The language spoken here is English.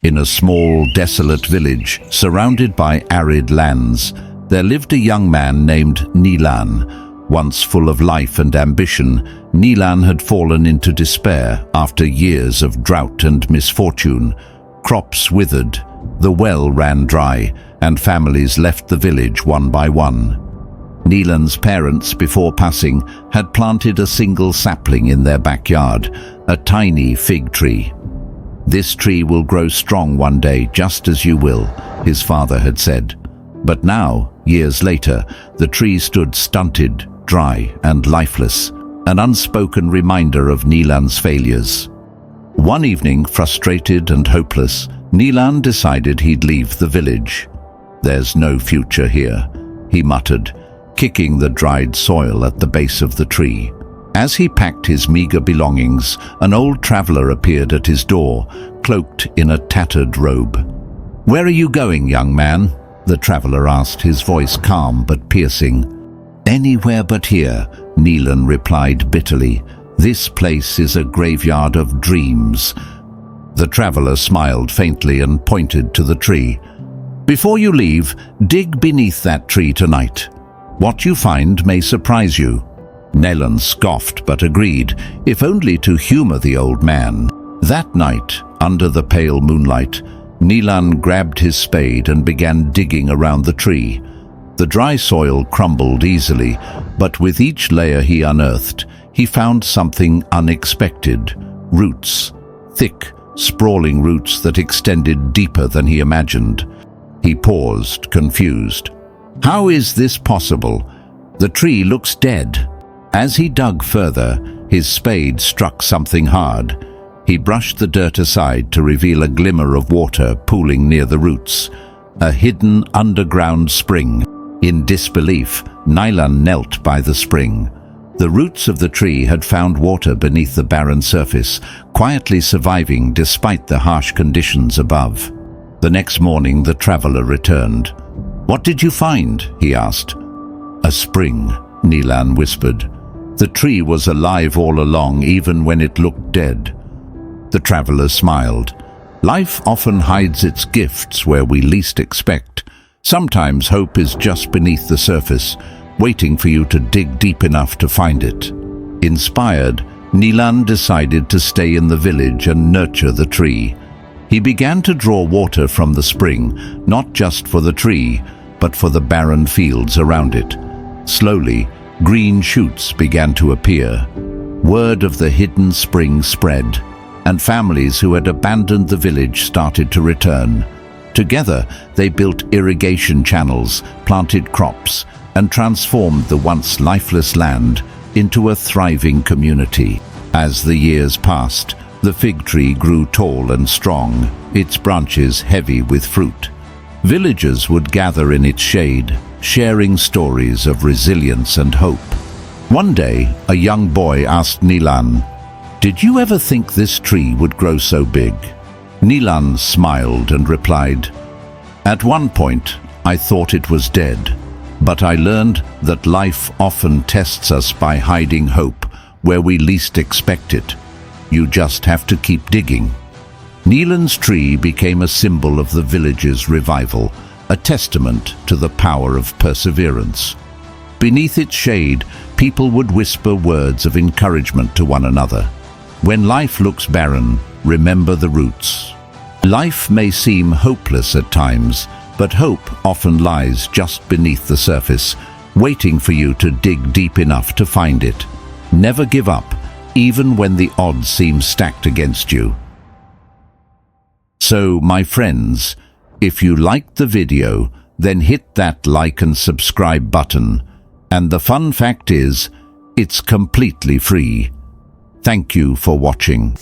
In a small, desolate village, surrounded by arid lands, there lived a young man named Nilan. Once full of life and ambition, Nilan had fallen into despair after years of drought and misfortune. Crops withered, the well ran dry, and families left the village one by one. Nilan's parents, before passing, had planted a single sapling in their backyard, a tiny fig tree. "This tree will grow strong one day, just as you will," his father had said. But now, years later, the tree stood stunted, dry and lifeless, an unspoken reminder of Nilan's failures. One evening, frustrated and hopeless, Nilan decided he'd leave the village. "There's no future here," he muttered, kicking the dried soil at the base of the tree. As he packed his meager belongings, an old traveler appeared at his door, cloaked in a tattered robe. "Where are you going, young man?" the traveler asked, his voice calm but piercing. "Anywhere but here," Nilan replied bitterly. "This place is a graveyard of dreams." The traveler smiled faintly and pointed to the tree. "Before you leave, dig beneath that tree tonight. What you find may surprise you." Nilan scoffed but agreed, if only to humor the old man. That night, under the pale moonlight, Nilan grabbed his spade and began digging around the tree. The dry soil crumbled easily, but with each layer he unearthed, he found something unexpected: roots, thick, sprawling roots that extended deeper than he imagined. He paused, confused. "How is this possible? The tree looks dead." As he dug further, his spade struck something hard. He brushed the dirt aside to reveal a glimmer of water pooling near the roots, a hidden underground spring. In disbelief, Nilan knelt by the spring. The roots of the tree had found water beneath the barren surface, quietly surviving despite the harsh conditions above. The next morning, the traveler returned. "What did you find?" he asked. "A spring," Nilan whispered. "The tree was alive all along, even when it looked dead." The traveler smiled. "Life often hides its gifts where we least expect. Sometimes hope is just beneath the surface, waiting for you to dig deep enough to find it." Inspired, Nilan decided to stay in the village and nurture the tree. He began to draw water from the spring, not just for the tree, but for the barren fields around it. Slowly, green shoots began to appear. Word of the hidden spring spread, and families who had abandoned the village started to return. Together, they built irrigation channels, planted crops, and transformed the once lifeless land into a thriving community. As the years passed, the fig tree grew tall and strong, its branches heavy with fruit. Villagers would gather in its shade, sharing stories of resilience and hope. One day, a young boy asked Nilan, "Did you ever think this tree would grow so big?" Nilan smiled and replied, "At one point, I thought it was dead, but I learned that life often tests us by hiding hope where we least expect it. You just have to keep digging." Nilan's tree became a symbol of the village's revival, a testament to the power of perseverance. Beneath its shade, people would whisper words of encouragement to one another. When life looks barren, remember the roots. Life may seem hopeless at times, but hope often lies just beneath the surface, waiting for you to dig deep enough to find it. Never give up, even when the odds seem stacked against you. So, my friends, if you liked the video, then hit that like and subscribe button. And the fun fact is, it's completely free. Thank you for watching.